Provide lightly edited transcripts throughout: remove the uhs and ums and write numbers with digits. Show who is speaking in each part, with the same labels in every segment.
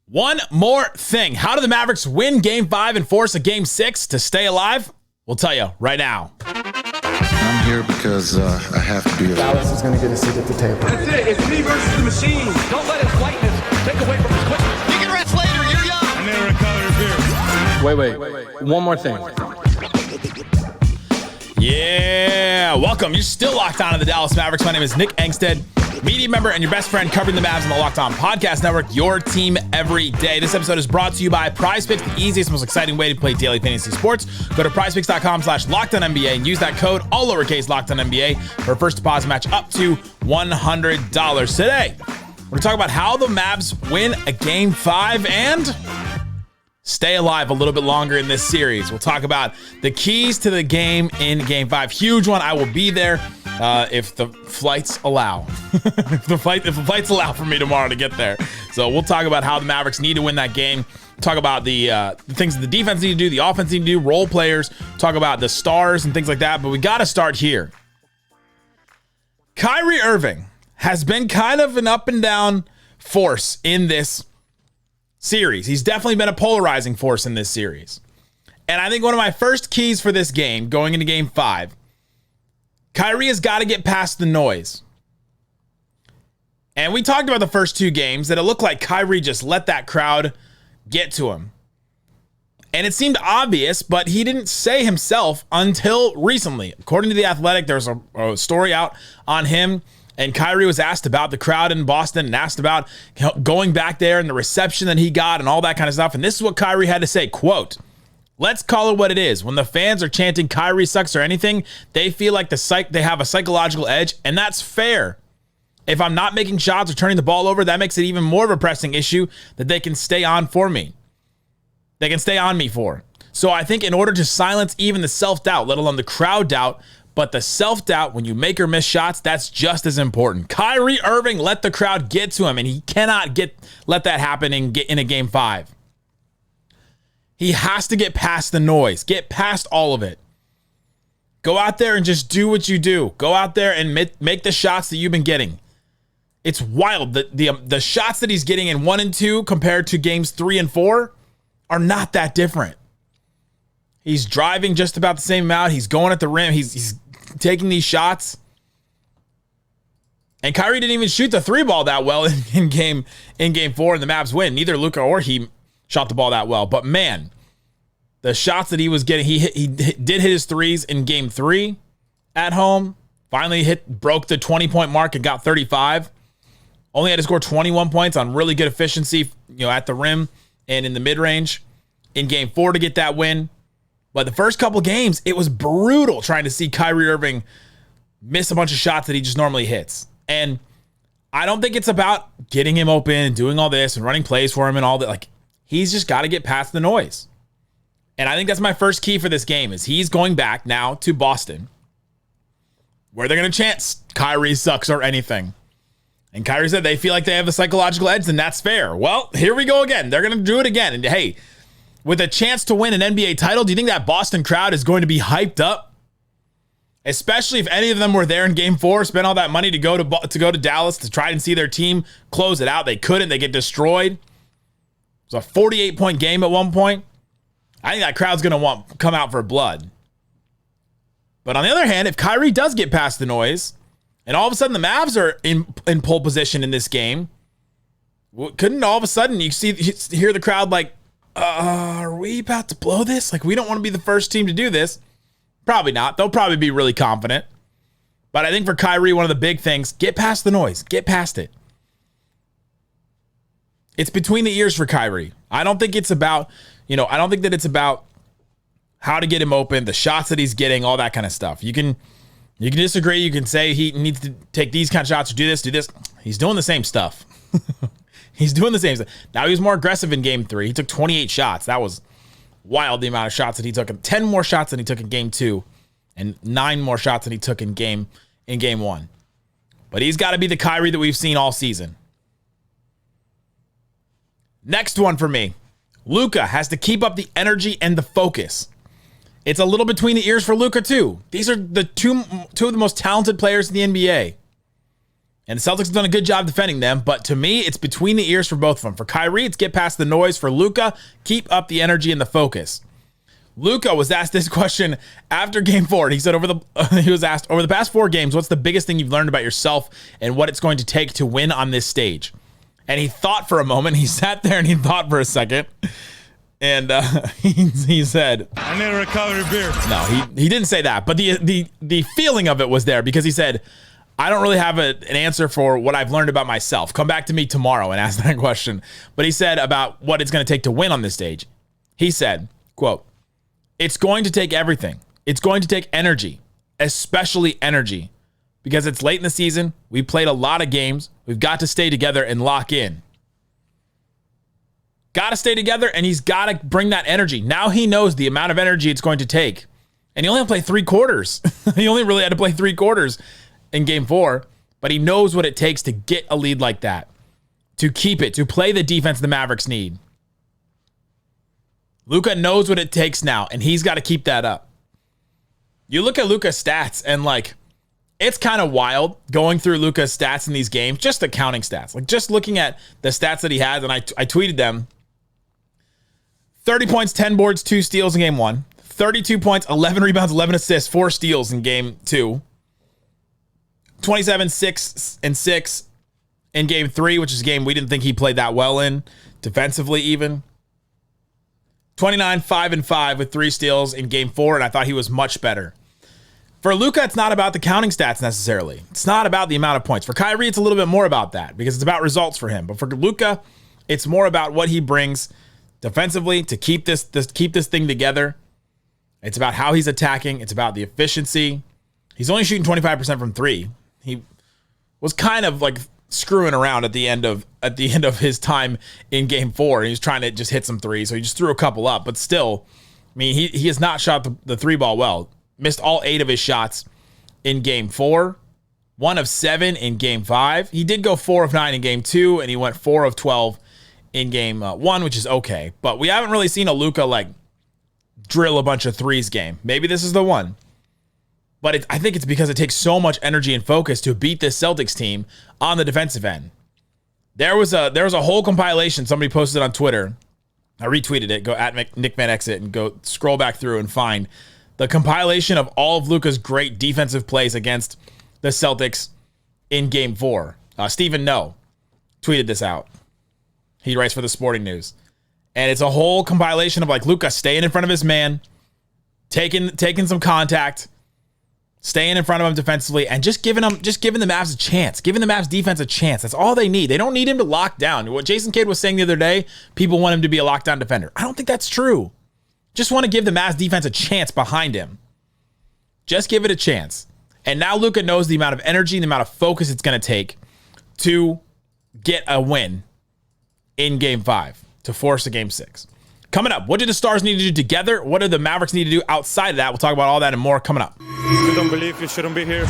Speaker 1: One more thing. How do the Mavericks win Game 5 and force a Game 6 to stay alive? We'll tell you right now.
Speaker 2: I'm here because I have to be.
Speaker 3: Dallas is going to get a seat at the table.
Speaker 4: That's it. It's me versus the machine. Don't let his lightness take away from his quickness.
Speaker 5: You can rest later. You're young.
Speaker 4: I never recovered beer.
Speaker 3: Wait. One more thing.
Speaker 1: Yeah, welcome. You're still locked on to the Dallas Mavericks. My name is Nick Angstadt, media member and your best friend covering the Mavs on the Locked On Podcast Network, your team every day. This episode is brought to you by PrizePicks, the easiest, most exciting way to play daily fantasy sports. Go to prizepicks.com/LockedOnNBA and use that code, all lowercase LockedOnNBA, for a first deposit match up to $100. Today, we're going to talk about how the Mavs win a Game 5 and stay alive a little bit longer in this series. We'll talk about the keys to the game in Game 5. Huge one. I will be there if the flights allow. if the flights allow for me tomorrow to get there. So we'll talk about how the Mavericks need to win that game. Talk about the things that the defense need to do, the offense need to do, role players. Talk about the stars and things like that. But we got to start here. Kyrie Irving has been kind of an up and down force in this series. He's definitely been a polarizing force in this series. And I think one of my first keys for this game, going into Game 5, Kyrie has got to get past the noise. And we talked about the first two games that it looked like Kyrie just let that crowd get to him. And it seemed obvious, but he didn't say himself until recently. According to The Athletic, there's a story out on him. And Kyrie was asked about the crowd in Boston and asked about going back there and the reception that he got and all that kind of stuff. And this is what Kyrie had to say, quote, "Let's call it what it is. When the fans are chanting Kyrie sucks or anything, they feel like they have a psychological edge, and that's fair. If I'm not making shots or turning the ball over, that makes it even more of a pressing issue that they can stay on for me. They can stay on me for. So I think in order to silence even the self-doubt, let alone the crowd doubt, but the self-doubt when you make or miss shots, that's just as important. Kyrie Irving let the crowd get to him, and he cannot let that happen in a Game 5. He has to get past the noise, get past all of it. Go out there and just do what you do. Go out there and make the shots that you've been getting. It's wild. The shots that he's getting in 1 and 2 compared to Games 3 and 4 are not that different. He's driving just about the same amount. He's going at the rim. He's taking these shots. And Kyrie didn't even shoot the 3 ball that well in game 4, and the Mavs win. Neither Luka or he shot the ball that well. But man, the shots that he was getting, he did hit his threes in Game 3 at home. Finally broke the 20-point mark and got 35. Only had to score 21 points on really good efficiency, at the rim and in the mid-range in Game 4 to get that win. But the first couple games, it was brutal trying to see Kyrie Irving miss a bunch of shots that he just normally hits. And I don't think it's about getting him open and doing all this and running plays for him and all that. Like, he's just got to get past the noise. And I think that's my first key for this game is he's going back now to Boston where they're going to chant Kyrie sucks or anything. And Kyrie said they feel like they have a psychological edge, and that's fair. Well, here we go again. They're going to do it again. And hey, with a chance to win an NBA title, do you think that Boston crowd is going to be hyped up? Especially if any of them were there in Game 4, spent all that money to go to Dallas to try and see their team close it out. They couldn't. They get destroyed. It was a 48-point game at one point. I think that crowd's going to come out for blood. But on the other hand, if Kyrie does get past the noise, and all of a sudden the Mavs are in pole position in this game, couldn't all of a sudden you hear the crowd like, are we about to blow this? Like, we don't want to be the first team to do this. Probably not. They'll probably be really confident. But I think for Kyrie, one of the big things, get past the noise. Get past it. It's between the ears for Kyrie. I don't think it's about, I don't think that it's about how to get him open, the shots that he's getting, all that kind of stuff. You can disagree. You can say he needs to take these kind of shots or do this. He's doing the same stuff. He's doing the same stuff. Now he was more aggressive in Game 3. He took 28 shots. That was wild, the amount of shots that he took. 10 more shots than he took in Game 2 and 9 more shots than he took in Game 1. But he's got to be the Kyrie that we've seen all season. Next one for me. Luka has to keep up the energy and the focus. It's a little between the ears for Luka too. These are the two of the most talented players in the NBA. And the Celtics have done a good job defending them, but to me, it's between the ears for both of them. For Kyrie, it's get past the noise. For Luka, keep up the energy and the focus. Luka was asked this question after game 4. And he said he was asked, over the past 4 games, what's the biggest thing you've learned about yourself and what it's going to take to win on this stage? And he thought for a moment. He sat there and he thought for a second. And he said,
Speaker 5: I need a recovery beer.
Speaker 1: No, he didn't say that. But the feeling of it was there because he said, I don't really have an answer for what I've learned about myself. Come back to me tomorrow and ask that question. But he said about what it's going to take to win on this stage. He said, quote, it's going to take everything. It's going to take energy, especially energy, because it's late in the season. We played a lot of games. We've got to stay together and lock in. Got to stay together, and he's got to bring that energy. Now he knows the amount of energy it's going to take. And he only had to play 3 quarters. He only really had to play 3 quarters in game 4, but he knows what it takes to get a lead like that, to keep it, to play the defense the Mavericks need. Luka knows what it takes now, and he's got to keep that up. You look at Luka's stats, and it's kind of wild going through Luka's stats in these games, just the counting stats. Just looking at the stats that he has, and I tweeted them. 30 points, 10 boards, 2 steals in game 1. 32 points, 11 rebounds, 11 assists, 4 steals in game 2. 27, 6, and 6 in game 3, which is a game we didn't think he played that well in, defensively even. 29, 5, and 5 with 3 steals in game 4, and I thought he was much better. For Luka, it's not about the counting stats necessarily. It's not about the amount of points. For Kyrie, it's a little bit more about that because it's about results for him. But for Luka, it's more about what he brings defensively to keep this thing together. It's about how he's attacking. It's about the efficiency. He's only shooting 25% from 3. He was kind of screwing around at the end of his time in game 4. He was trying to just hit some threes, so he just threw a couple up. But still, I mean, he has not shot the 3 ball well. Missed all 8 of his shots in game 4. 1 of 7 in game 5. He did go 4 of 9 in game 2, and he went 4 of 12 in game 1, which is okay. But we haven't really seen a Luka drill a bunch of threes game. Maybe this is the one. But I think it's because it takes so much energy and focus to beat this Celtics team on the defensive end. There was a whole compilation somebody posted on Twitter. I retweeted it. Go at Nick Van Exit and go scroll back through and find the compilation of all of Luka's great defensive plays against the Celtics in game 4. Stephen No tweeted this out. He writes for the Sporting News. And it's a whole compilation of Luka staying in front of his man, taking some contact, staying in front of him defensively, and just giving the Mavs a chance, giving the Mavs defense a chance. That's all they need. They don't need him to lock down. What Jason Kidd was saying the other day, people want him to be a lockdown defender. I don't think that's true. Just want to give the Mavs defense a chance behind him. Just give it a chance. And now Luka knows the amount of energy and the amount of focus it's going to take to get a win in game 5, to force a game 6. Coming up, what do the Stars need to do together? What do the Mavericks need to do outside of that? We'll talk about all that and more coming up.
Speaker 5: If you don't believe, you shouldn't be here.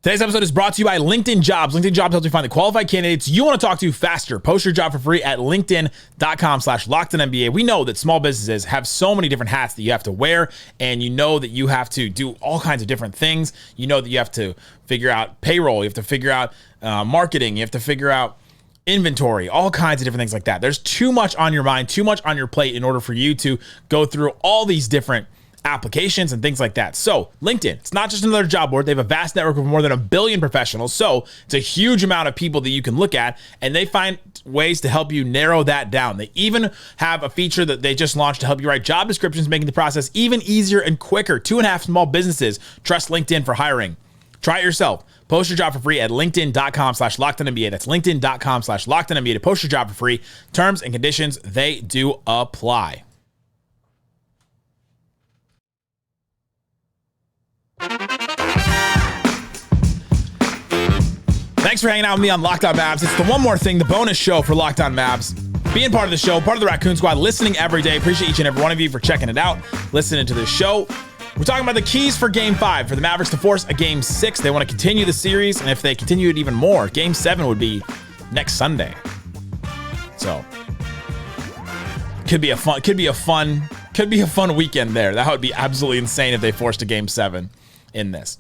Speaker 1: Today's episode is brought to you by LinkedIn Jobs. LinkedIn Jobs helps you find the qualified candidates you want to talk to faster. Post your job for free at linkedin.com/LockedOnNBA. We know that small businesses have so many different hats that you have to wear, and you know that you have to do all kinds of different things. You know that you have to figure out payroll. You have to figure out marketing. You have to figure out inventory, all kinds of different things like that. There's too much on your mind, too much on your plate in order for you to go through all these different applications and things like that. So LinkedIn, it's not just another job board. They have a vast network of more than 1 billion professionals. So it's a huge amount of people that you can look at, and they find ways to help you narrow that down. They even have a feature that they just launched to help you write job descriptions, making the process even easier and quicker. 2.5 small businesses trust LinkedIn for hiring. Try it yourself. Post your job for free at linkedin.com/LockedOnNBA. That's linkedin.com/LockedOnNBA to post your job for free. Terms and conditions, they do apply. Thanks for hanging out with me on Locked On Mavs. It's the One More Thing, the bonus show for Locked On Mavs. Being part of the show, part of the Raccoon Squad, listening every day. Appreciate each and every one of you for checking it out, listening to this show. We're talking about the keys for Game 5 for the Mavericks to force a Game 6. They want to continue the series, and if they continue it even more, Game 7 would be next Sunday. So, could be a fun weekend there. That would be absolutely insane if they forced a Game 7 in this.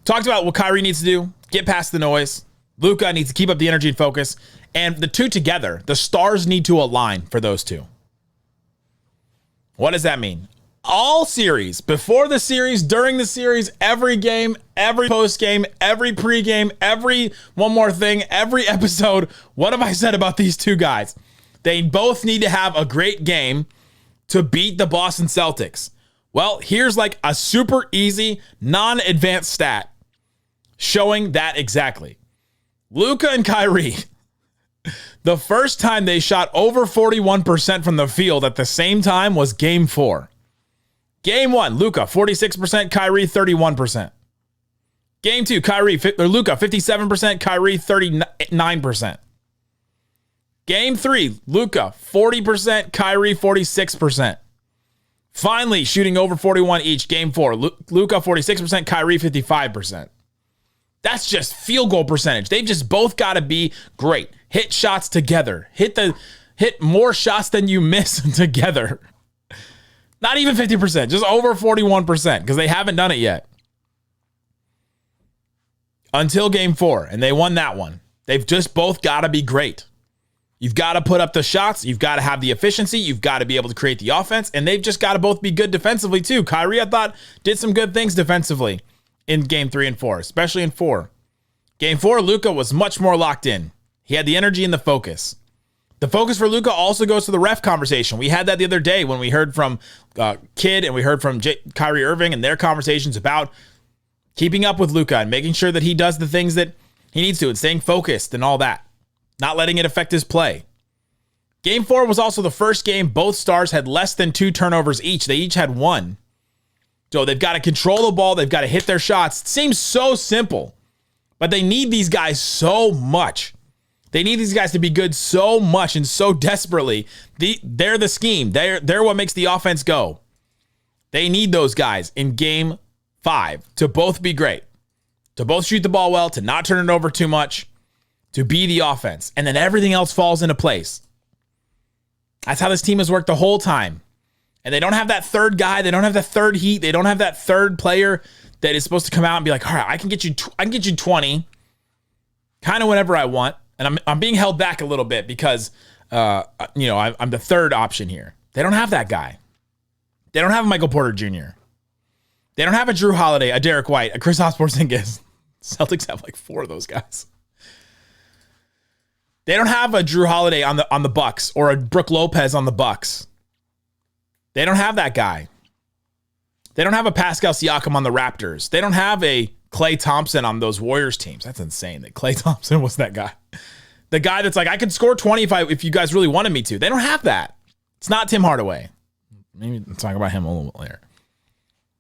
Speaker 1: Talked about what Kyrie needs to do, get past the noise. Luka needs to keep up the energy and focus. And the two together, the stars need to align for those two. What does that mean? All series, before the series, during the series, every game, every post game, every pregame, every one more thing, every episode. What have I said about these two guys? They both need to have a great game to beat the Boston Celtics. Well, here's like a super easy, non-advanced stat showing that exactly. Luka and Kyrie, the first time they shot over 41% from the field at the same time was game 4. Game 1, Luka, 46%, Kyrie, 31%. Game 2, Luka, 57%, Kyrie, 39%. Game 3, Luka, 40%, Kyrie, 46%. Finally, shooting over 41 each, game 4, Luka, 46%, Kyrie, 55%. That's just field goal percentage. They've just both got to be great. Hit shots together. Hit more shots than you miss together. Not even 50%, just over 41% because they haven't done it yet. Until game 4, and they won that one. They've just both got to be great. You've got to put up the shots. You've got to have the efficiency. You've got to be able to create the offense, and they've just got to both be good defensively too. Kyrie, I thought, did some good things defensively in game 3 and 4, especially in 4. Game 4, Luka was much more locked in. He had the energy and the focus. The focus for Luka also goes to the ref conversation. We had that the other day when we heard from Kidd and we heard from Kyrie Irving and their conversations about keeping up with Luka and making sure that he does the things that he needs to and staying focused and all that, not letting it affect his play. Game 4 was also the first game both stars had less than 2 turnovers each. They each had 1. So they've got to control the ball. They've got to hit their shots. It seems so simple, but they need these guys so much. They need these guys to be good so much and so desperately. They're the scheme. They're what makes the offense go. They need those guys in game 5 to both be great, to both shoot the ball well, to not turn it over too much, to be the offense. And then everything else falls into place. That's how this team has worked the whole time. And they don't have that third guy. They don't have that third heat. They don't have that third player that is supposed to come out and be like, all right, I can get you 20 kind of whenever I want. And I'm being held back a little bit because, I'm the third option here. They don't have that guy. They don't have a Michael Porter Jr. They don't have a Jrue Holiday, a Dereck White, a Kristaps Porzingis. Celtics have like 4 of those guys. They don't have a Jrue Holiday on the Bucks or a Brook Lopez on the Bucks. They don't have that guy. They don't have a Pascal Siakam on the Raptors. They don't have a Klay Thompson on those Warriors teams. That's insane that Klay Thompson was that guy. The guy that's like, I could score 20 if you guys really wanted me to. They don't have that. It's not Tim Hardaway. Maybe let's talk about him a little bit later.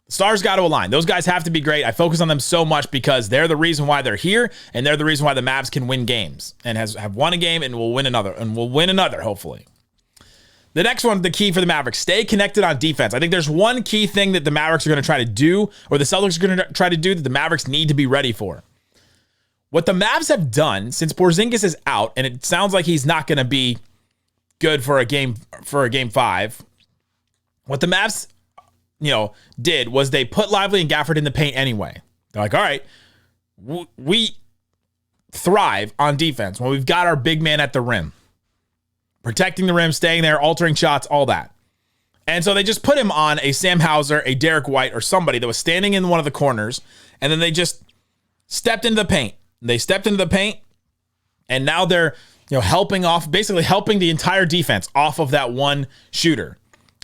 Speaker 1: The stars got to align. Those guys have to be great. I focus on them so much because they're the reason why they're here, and they're the reason why the Mavs can win games and have won a game and will win another, hopefully. The next one, the key for the Mavericks, stay connected on defense. I think there's one key thing that the Mavericks are going to try to do, or the Celtics are going to try to do, that the Mavericks need to be ready for. What the Mavs have done since Porzingis is out, and it sounds like he's not going to be good for a game 5. What the Mavs, did was they put Lively and Gafford in the paint anyway. They're like, all right, we thrive on defense when we've got our big man at the rim. Protecting the rim, staying there, altering shots, all that. And so they just put him on a Sam Hauser, a Dereck White, or somebody that was standing in one of the corners, and then they just stepped into the paint. They stepped into the paint, and now they're basically helping the entire defense off of that one shooter.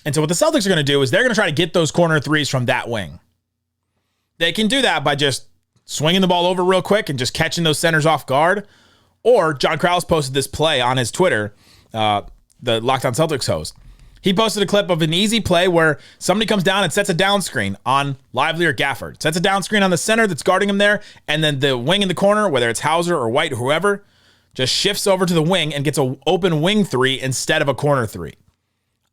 Speaker 1: And so what the Celtics are going to do is they're going to try to get those corner threes from that wing. They can do that by just swinging the ball over real quick and just catching those centers off guard. Or John Krause posted this play on his Twitter, the Locked On Celtics host. He posted a clip of an easy play where somebody comes down and sets a down screen on Lively or Gafford. Sets a down screen on the center that's guarding him there, and then the wing in the corner, whether it's Hauser or White or whoever, just shifts over to the wing and gets an open wing 3 instead of a corner 3.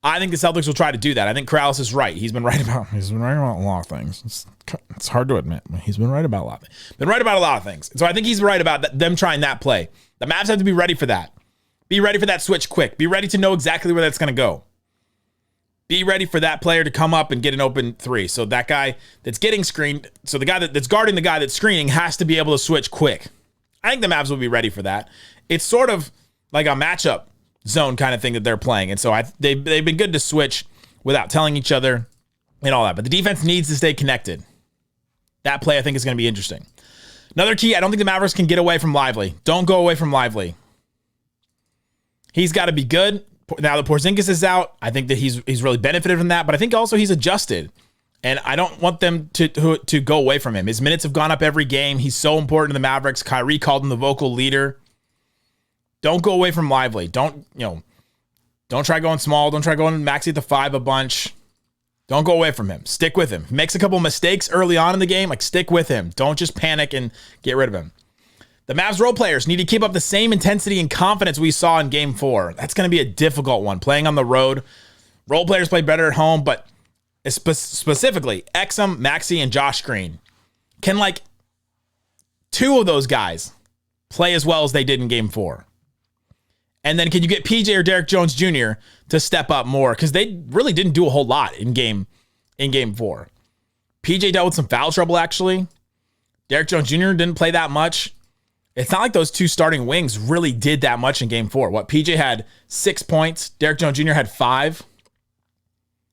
Speaker 1: I think the Celtics will try to do that. I think Krause is right. He's been right about a lot of things. It's hard to admit. He's been right about a lot. Been right about a lot of things. So I think he's right about them trying that play. The Mavs have to be ready for that. Be ready for that switch quick. Be ready to know exactly where that's going to go. Be ready for that player to come up and get an open three. So that guy that's getting screened, so the guy that's guarding the guy that's screening has to be able to switch quick. I think the Mavs will be ready for that. It's sort of like a matchup zone kind of thing that they're playing. And so they've been good to switch without telling each other and all that. But the defense needs to stay connected. That play, I think, is going to be interesting. Another key, I don't think the Mavericks can get away from Lively. Don't go away from Lively. He's got to be good. Now that Porzingis is out, I think that he's really benefited from that, but I think also he's adjusted. And I don't want them to go away from him. His minutes have gone up every game. He's so important to the Mavericks. Kyrie called him the vocal leader. Don't go away from Lively. Don't try going small. Don't try going Maxey at the 5 a bunch. Don't go away from him. Stick with him. If he makes a couple mistakes early on in the game, stick with him. Don't just panic and get rid of him. The Mavs role players need to keep up the same intensity and confidence we saw in Game 4. That's going to be a difficult one. Playing on the road, role players play better at home, but specifically, Exum, Maxey, and Josh Green. Can, 2 of those guys play as well as they did in Game 4? And then can you get PJ or Derrick Jones Jr. to step up more? Because they really didn't do a whole lot in Game 4. PJ dealt with some foul trouble, actually. Derrick Jones Jr. didn't play that much. It's not like those 2 starting wings really did that much in Game 4. PJ had 6 points. Derrick Jones Jr. had 5.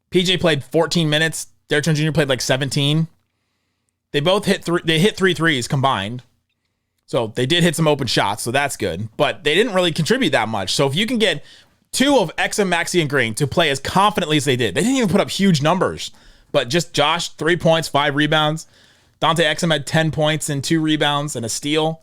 Speaker 1: PJ played 14 minutes. Derrick Jones Jr. played 17. They both hit 3 threes combined. So they did hit some open shots, so that's good. But they didn't really contribute that much. So if you can get 2 of Exum, Maxey, and Green to play as confidently as they did, they didn't even put up huge numbers. But just Josh, 3 points, 5 rebounds. Dante Exum had 10 points and 2 rebounds and a steal.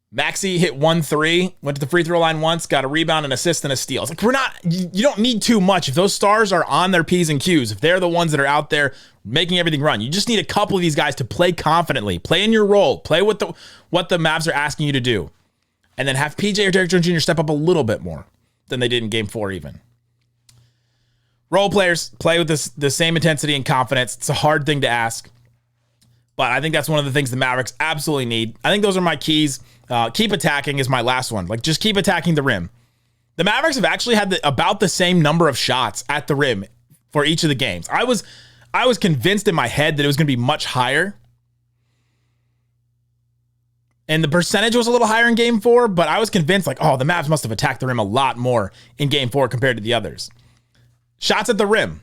Speaker 1: Maxey hit 1 3, went to the free throw line once, got a rebound, an assist, and a steal. It's you don't need too much. If those stars are on their P's and Q's, if they're the ones that are out there making everything run, you just need a couple of these guys to play confidently, play in your role, play what the Mavs are asking you to do, and then have PJ or Derrick Jones Jr. step up a little bit more than they did in Game 4 even. Role players play with the same intensity and confidence. It's a hard thing to ask, but I think that's one of the things the Mavericks absolutely need. I think those are my keys. Keep attacking is my last one. Just keep attacking the rim. The Mavericks have actually had about the same number of shots at the rim for each of the games. I was convinced in my head that it was going to be much higher. And the percentage was a little higher in Game 4, but I was convinced the Mavs must have attacked the rim a lot more in Game 4 compared to the others. Shots at the rim.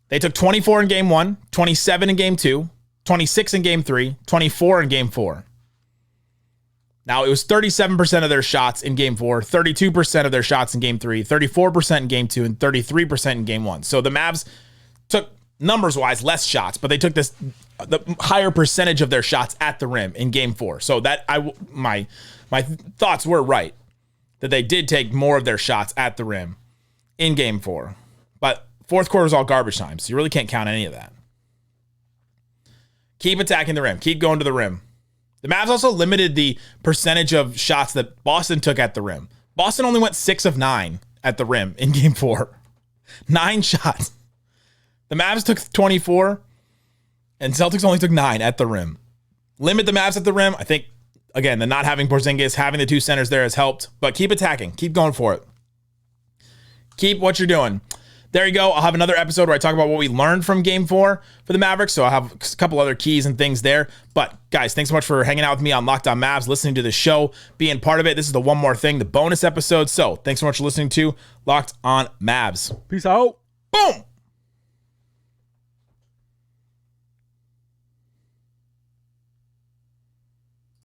Speaker 1: They took 24 in Game 1, 27 in Game 2, 26 in Game 3, 24 in Game 4. Now, it was 37% of their shots in Game 4, 32% of their shots in Game 3, 34% in Game 2, and 33% in Game 1. So the Mavs took, numbers-wise, less shots, but they took the higher percentage of their shots at the rim in Game 4. So that my thoughts were right, that they did take more of their shots at the rim in Game 4. But fourth quarter was all garbage time, so you really can't count any of that. Keep attacking the rim. Keep going to the rim. The Mavs also limited the percentage of shots that Boston took at the rim. Boston only went 6 of 9 at the rim in Game 4. 9 shots. The Mavs took 24, and Celtics only took 9 at the rim. Limit the Mavs at the rim. I think, again, the not having Porzingis, having the 2 centers there has helped. But keep attacking. Keep going for it. Keep what you're doing. There you go. I'll have another episode where I talk about what we learned from Game 4 for the Mavericks. So I'll have a couple other keys and things there. But guys, thanks so much for hanging out with me on Locked On Mavs, listening to the show, being part of it. This is the One More Thing, the bonus episode. So thanks so much for listening to Locked On Mavs.
Speaker 3: Peace out.
Speaker 1: Boom.